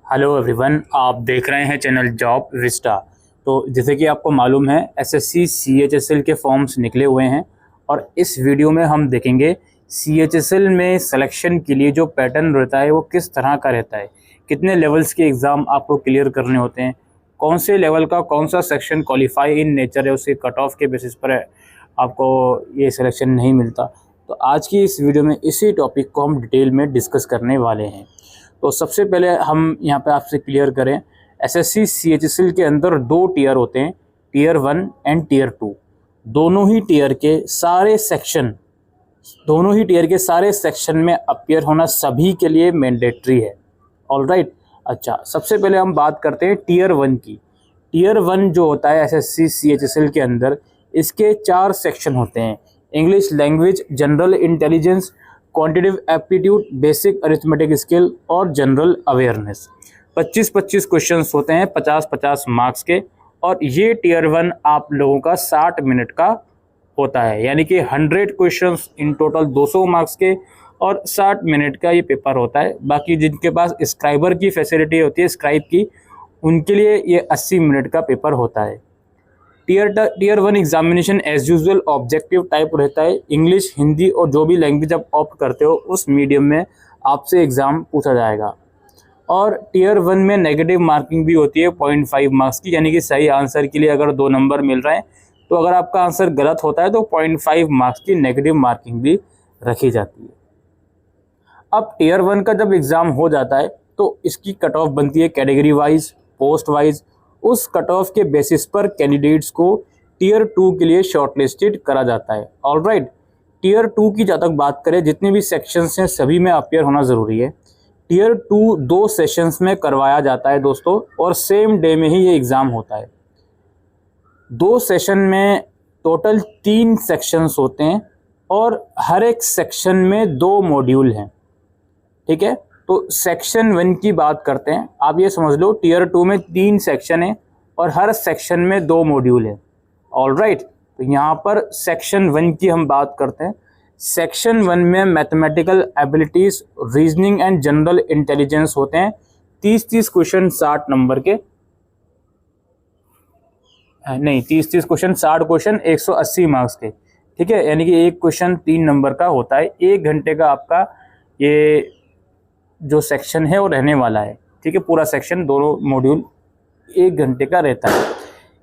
Hello everyone, आप देख रहे हैं चैनल जॉब विस्टा। तो जैसे कि आपको मालूम है एसएससी सीएचएसएल के फॉर्म्स निकले हुए हैं और इस वीडियो में हम देखेंगे सीएचएसएल में सिलेक्शन के लिए जो पैटर्न रहता है वो किस तरह का रहता है, कितने लेवल्स के एग्ज़ाम आपको क्लियर करने होते हैं, कौन से लेवल का कौन सा सेक्शन क्वालिफाई इन नेचर है, उसके कट ऑफ के बेसिस पर आपको ये सिलेक्शन नहीं मिलता। तो आज की इस वीडियो में इसी टॉपिक को हम डिटेल में डिस्कस करने वाले हैं। तो सबसे पहले हम यहाँ पे आपसे क्लियर करें, एसएससी सीएचएसएल के अंदर दो टीयर होते हैं, टीयर 1 एंड टीयर 2। दोनों ही टीयर के सारे सेक्शन में अपीयर होना सभी के लिए मैंडेटरी है। ऑलराइट। अच्छा, सबसे पहले हम बात करते हैं टीयर 1 की। टीयर 1 जो होता है एसएससी सीएचएसएल के अंदर, इसके 4 सेक्शन होते हैं: English language, general intelligence, quantitative aptitude, basic arithmetic skill और जनरल अवेयरनेस। 25-25 क्वेश्चंस होते हैं, 50-50 मार्क्स के। और ये टीयर 1 आप लोगों का 60 मिनट का होता है, यानी कि 100 क्वेश्चंस इन टोटल 200 मार्क्स के और 60 मिनट का ये पेपर होता है। बाकी जिनके पास स्क्राइबर की फैसिलिटी होती है, स्क्राइब की, उनके लिए ये 80 मिनट का पेपर होता है। Tier 1 examination as usual objective type रहता है। इंग्लिश, हिंदी और जो भी लैंग्वेज आप ऑप्ट करते हो उस मीडियम में आपसे एग्ज़ाम पूछा जाएगा। और टीयर 1 में नेगेटिव मार्किंग भी होती है 0.5 मार्क्स की, यानी कि सही आंसर के लिए अगर 2 नंबर मिल रहे हैं तो अगर आपका आंसर गलत होता है तो 0.5 मार्क्स की नेगेटिव मार्किंग भी रखी जाती है। अब टीयर 1 का जब एग्ज़ाम हो जाता है तो इसकी कट ऑफ बनती है कैटेगरी वाइज, पोस्ट वाइज। उस कट ऑफ के बेसिस पर कैंडिडेट्स को टीयर 2 के लिए शॉर्टलिस्टेड करा जाता है। ऑलराइट। टीयर 2 की जहाँ तक बात करें, जितने भी सेक्शंस हैं सभी में अपीयर होना ज़रूरी है। टीयर 2 2 सेशंस में करवाया जाता है दोस्तों, और सेम डे में ही ये एग्ज़ाम होता है। 2 सेशन में टोटल 3 सेक्शंस होते हैं और हर एक सेक्शन में 2 मॉड्यूल हैं। ठीक है, तो सेक्शन 1 की बात करते हैं। आप ये समझ लो टीयर 2 में 3 सेक्शन है और हर सेक्शन में 2 मॉड्यूल है। ऑलराइट। तो यहाँ पर सेक्शन 1 की हम बात करते हैं। सेक्शन 1 में mathematical abilities, reasoning and general intelligence होते हैं। 30-30 क्वेश्चन 60 नंबर के, नहीं 30-30 क्वेश्चन 60 क्वेश्चन 180 मार्क्स के। ठीक है, यानी कि एक क्वेश्चन 3 नंबर का होता है। 1 घंटे का आपका ये जो सेक्शन है वो रहने वाला है। ठीक है, पूरा सेक्शन, दोनों मॉड्यूल 1 घंटे का रहता है।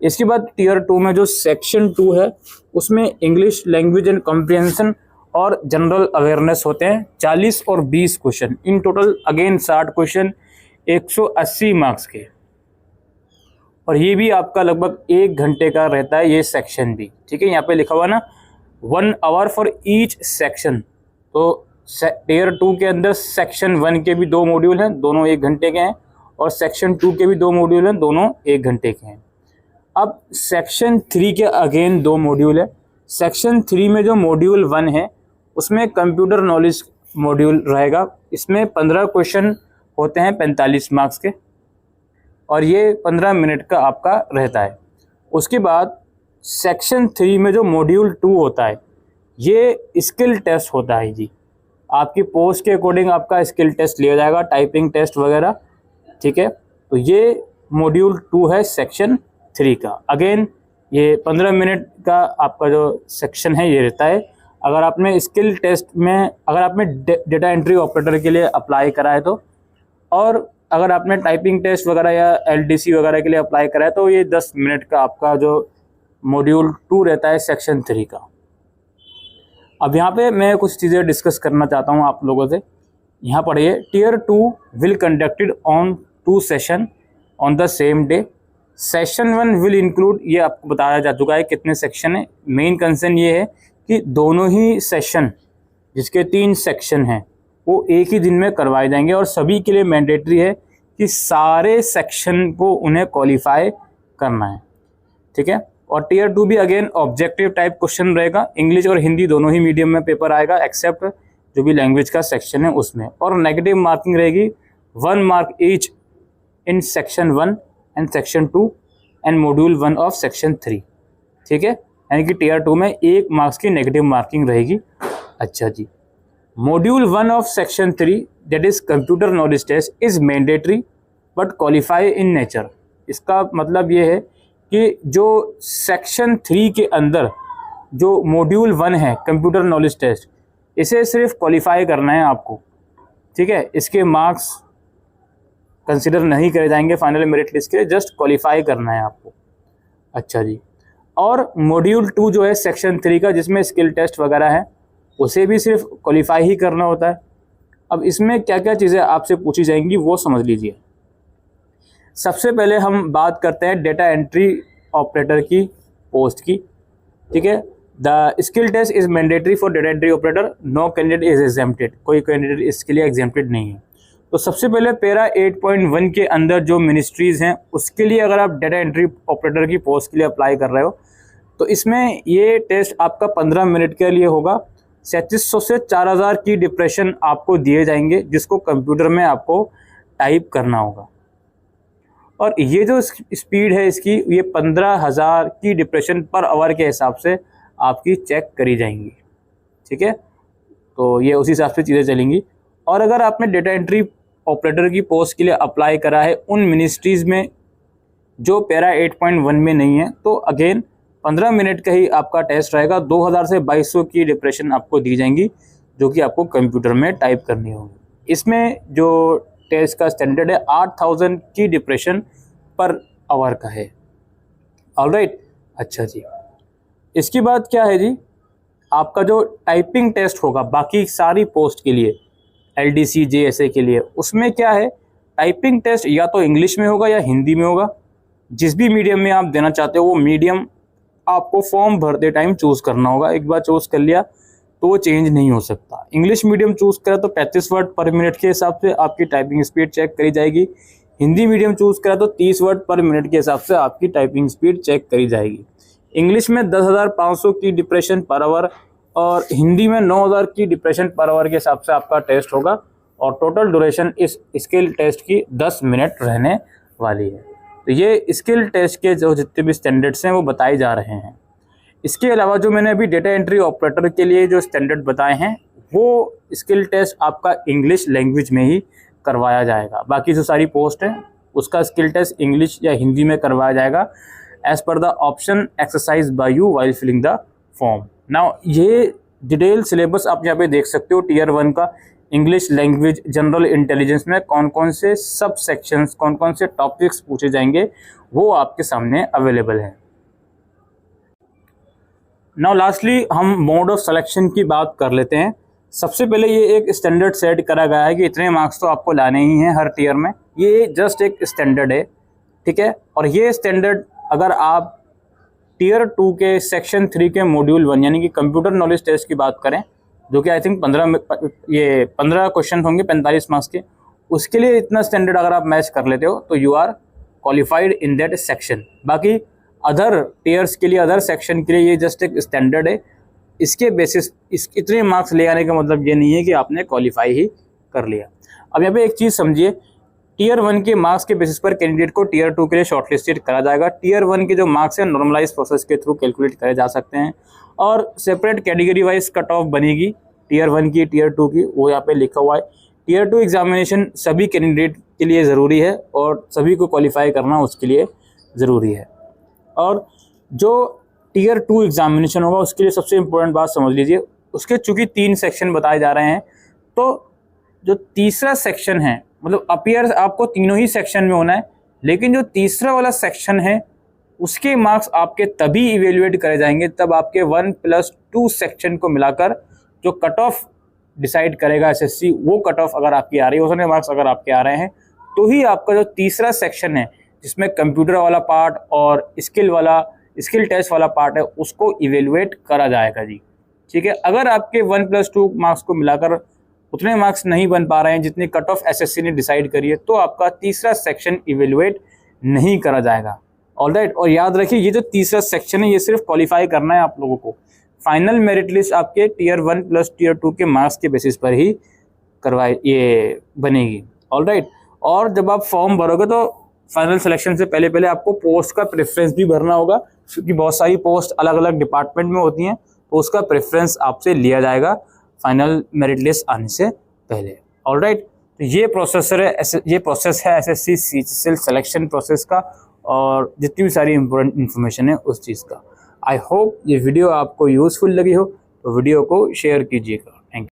इसके बाद टीयर 2 में जो सेक्शन 2 है उसमें इंग्लिश लैंग्वेज एंड कॉम्प्रिहेंशन और जनरल अवेयरनेस होते हैं। 40 और 20 question in total, again 60 question 180 marks के। और ये भी आपका लगभग 1 घंटे का रहता है ये सेक्शन भी। ठीक है, यहाँ पे लिखा हुआ ना 1 आवर फॉर ईच सेक्शन। तो टीयर 2 के अंदर सेक्शन 1 के भी 2 मॉड्यूल हैं, दोनों 1 घंटे के हैं, और सेक्शन 2 के भी 2 मॉड्यूल हैं, दोनों 1 घंटे के हैं। अब सेक्शन 3 के अगेन 2 मॉड्यूल है। सेक्शन 3 में जो मॉड्यूल 1 है उसमें कंप्यूटर नॉलेज मॉड्यूल रहेगा। इसमें 15 क्वेश्चन होते हैं 45 मार्क्स के, और ये 15 मिनट का आपका रहता है। उसके बाद सेक्शन 3 में जो मॉड्यूल 2 होता है ये स्किल टेस्ट होता है जी। आपकी पोस्ट के अकॉर्डिंग आपका स्किल टेस्ट लिया जाएगा, टाइपिंग टेस्ट वगैरह। ठीक है, तो ये मॉड्यूल 2 है सेक्शन 3 का। अगेन ये 15 मिनट का आपका जो सेक्शन है ये रहता है। अगर आपने स्किल टेस्ट में, अगर आपने डेटा एंट्री ऑपरेटर के लिए अप्लाई करा है तो, और अगर आपने टाइपिंग टेस्ट वगैरह या एलडीसी वगैरह के लिए अप्लाई करा है तो ये 10 मिनट का आपका जो मॉड्यूल 2 रहता है सेक्शन 3 का। अब यहाँ पे मैं कुछ चीज़ें डिस्कस करना चाहता हूँ आप लोगों से। यहाँ पढ़िए, tier 2 will conducted on 2 session on the same day. Session 1 will include, ये आपको बताया जा चुका है कितने सेक्शन है। मेन कंसर्न ये है कि दोनों ही सेशन, जिसके 3 सेक्शन हैं, वो एक ही दिन में करवाए जाएंगे और सभी के लिए मैंडेटरी है कि सारे सेक्शन को उन्हें क्वालिफाई करना है। ठीक है, और टीयर 2 भी अगेन ऑब्जेक्टिव टाइप क्वेश्चन रहेगा। इंग्लिश और हिंदी दोनों ही मीडियम में पेपर आएगा, एक्सेप्ट जो भी लैंग्वेज का सेक्शन है उसमें। और नेगेटिव मार्किंग रहेगी 1 mark each in section 1 and section 2 and module 1 of section 3। ठीक है, यानी कि टीयर 2 में 1 मार्क्स की नेगेटिव मार्किंग रहेगी। अच्छा जी, module 1 of section 3 that is computer knowledge test is mandatory but qualify in nature. इसका मतलब ये है कि जो सेक्शन 3 के अंदर जो मॉड्यूल 1 है कंप्यूटर नॉलेज टेस्ट, इसे सिर्फ क्वालिफाई करना है आपको, ठीक है। इसके मार्क्स कंसिडर नहीं करे जाएंगे फाइनल मेरिट लिस्ट के लिए, जस्ट क्वालिफाई करना है आपको। अच्छा जी, और मॉड्यूल 2 जो है सेक्शन 3 का, जिसमें स्किल टेस्ट वगैरह है, उसे भी सिर्फ क्वालिफाई ही करना होता है। अब इसमें क्या क्या चीज़ें आपसे पूछी जाएंगी वो समझ लीजिए। सबसे पहले हम बात करते हैं डेटा एंट्री ऑपरेटर की पोस्ट की, ठीक है। The skill test is mandatory for data entry operator, no candidate is exempted, कोई कैंडिडेट इसके लिए एग्जेम्प्टेड नहीं है। तो सबसे पहले पैरा 8.1 के अंदर जो मिनिस्ट्रीज़ हैं उसके लिए अगर आप डेटा एंट्री ऑपरेटर की पोस्ट के लिए अप्लाई कर रहे हो तो इसमें ये टेस्ट आपका 15 मिनट के लिए होगा। 3700 से 4000 की डिप्रेशन आपको दिए जाएंगे, जिसको कंप्यूटर में आपको टाइप करना होगा। और ये जो स्पीड है इसकी, ये 15,000 की डिप्रेशन पर आवर के हिसाब से आपकी चेक करी जाएंगी, ठीक है। तो ये उसी हिसाब से चीज़ें चलेंगी। और अगर आपने डेटा एंट्री ऑपरेटर की पोस्ट के लिए अप्लाई करा है उन मिनिस्ट्रीज़ में जो पैरा 8.1 में नहीं है, तो अगेन 15 मिनट का ही आपका टेस्ट रहेगा। 2000 से 2200 की डिप्रेशन आपको दी जाएंगी, जो कि आपको कंप्यूटर में टाइप करनी होगी। इसमें जो टेस्ट का स्टैंडर्ड है 8000 की डिप्रेशन पर आवर का है। ऑलराइट, अच्छा जी, इसके बाद क्या है जी, आपका जो टाइपिंग टेस्ट होगा बाकी सारी पोस्ट के लिए, LDC JSA के लिए, उसमें क्या है, टाइपिंग टेस्ट या तो इंग्लिश में होगा या हिंदी में होगा। जिस भी मीडियम में आप देना चाहते हो वो मीडियम आपको फॉर्म भरते टाइम चूज़ करना होगा। एक बार चूज़ कर लिया तो वो चेंज नहीं हो सकता। इंग्लिश मीडियम चूज़ करा तो 35 वर्ड पर मिनट के हिसाब से आपकी टाइपिंग स्पीड चेक करी जाएगी। हिंदी मीडियम चूज़ करा तो 30 वर्ड पर मिनट के हिसाब से आपकी टाइपिंग स्पीड चेक करी जाएगी। इंग्लिश में 10,500 की डिप्रेशन पर आवर और हिंदी में 9,000 की डिप्रेशन पर आवर के हिसाब से आपका टेस्ट होगा। और टोटल ड्यूरेशन इस स्किल टेस्ट की 10 मिनट रहने वाली है। तो ये स्किल टेस्ट के जो जितने भी स्टैंडर्ड्स हैं वो बताए जा रहे हैं। इसके अलावा जो मैंने अभी डेटा एंट्री ऑपरेटर के लिए जो स्टैंडर्ड बताए हैं, वो स्किल टेस्ट आपका इंग्लिश लैंग्वेज में ही करवाया जाएगा। बाकी जो सारी पोस्ट है उसका स्किल टेस्ट इंग्लिश या हिंदी में करवाया जाएगा, as per the option exercise by you while filling the form. Now ये डिटेल सिलेबस आप यहाँ पे देख सकते हो। टीयर 1 का इंग्लिश लैंग्वेज जनरल इंटेलिजेंस में कौन कौन से सब सेक्शंस, कौन कौन से टॉपिक्स पूछे जाएंगे, वो आपके सामने अवेलेबल है। नाउ लास्टली हम मोड ऑफ सिलेक्शन की बात कर लेते हैं। सबसे पहले ये एक स्टैंडर्ड सेट करा गया है कि इतने मार्क्स तो आपको लाने ही हैं हर टीयर में। ये जस्ट एक स्टैंडर्ड है, ठीक है। और ये स्टैंडर्ड अगर आप टीयर 2 के सेक्शन 3 के मॉड्यूल 1 यानी कि कंप्यूटर नॉलेज टेस्ट की बात करें, जो कि आई थिंक 15 क्वेश्चन होंगे 45 मार्क्स के, उसके लिए इतना स्टैंडर्ड अगर आप मैच कर लेते हो तो you are qualified in that section. बाकी अदर टीयर्स के लिए, अदर सेक्शन के लिए ये जस्ट एक स्टैंडर्ड है। इसके बेसिस इतने मार्क्स ले आने का मतलब ये नहीं है कि आपने क्वालिफाई ही कर लिया। अब यहाँ पे एक चीज़ समझिए, टीयर 1 के मार्क्स के बेसिस पर कैंडिडेट को टीयर 2 के लिए शॉर्टलिस्टेड करा जाएगा। टीयर 1 के जो मार्क्स हैं नॉर्मलाइज प्रोसेस के थ्रू कैलकुलेट करे जा सकते हैं और separate category wise cut off बनेगी टीयर 1 की, टीयर 2 की, वो यहाँ पे लिखा हुआ है। टीयर 2 एग्जामिनेशन सभी कैंडिडेट के लिए ज़रूरी है और सभी को क्वालिफाई करना उसके लिए ज़रूरी है। और जो टीयर 2 एग्जामिनेशन होगा उसके लिए सबसे इम्पोर्टेंट बात समझ लीजिए, उसके चूँकि 3 सेक्शन बताए जा रहे हैं, तो जो तीसरा सेक्शन है, मतलब अपीयर आपको तीनों ही सेक्शन में होना है, लेकिन जो तीसरा वाला सेक्शन है उसके मार्क्स आपके तभी इवेल्युएट करे जाएंगे तब आपके 1+2 सेक्शन को मिलाकर जो कट ऑफ डिसाइड करेगा SSC, वो कट ऑफ अगर आपकी आ रही है, उसमें मार्क्स अगर आपके आ रहे हैं, तो ही आपका जो तीसरा सेक्शन है जिसमें कंप्यूटर वाला पार्ट और स्किल टेस्ट वाला पार्ट है उसको इवेल्युएट करा जाएगा जी, ठीक है। अगर आपके 1+2 मार्क्स को मिलाकर उतने मार्क्स नहीं बन पा रहे हैं जितनी कट ऑफ SSC ने डिसाइड करी है, तो आपका तीसरा सेक्शन इवेल्युएट नहीं करा जाएगा। ऑलराइट, और याद रखिए ये जो तीसरा सेक्शन है ये सिर्फ क्वालिफाई करना है आप लोगों को। फाइनल मेरिट लिस्ट आपके टीयर 1 प्लस टीयर 2 के मार्क्स के बेसिस पर ही ये बनेगी। ऑलराइट, और जब आप फॉर्म भरोगे तो फाइनल सिलेक्शन से पहले आपको पोस्ट का प्रेफरेंस भी भरना होगा, क्योंकि बहुत सारी पोस्ट अलग अलग डिपार्टमेंट में होती हैं, तो उसका प्रेफरेंस आपसे लिया जाएगा फाइनल मेरिट लिस्ट आने से पहले। ऑलराइट, तो ये प्रोसेस है एसएससी सीजीएल सिलेक्शन प्रोसेस का, और जितनी भी सारी इंपॉर्टेंट इन्फॉर्मेशन है उस चीज़ का। आई होप ये वीडियो आपको यूज़फुल लगी हो, तो वीडियो को शेयर कीजिएगा। Thank you.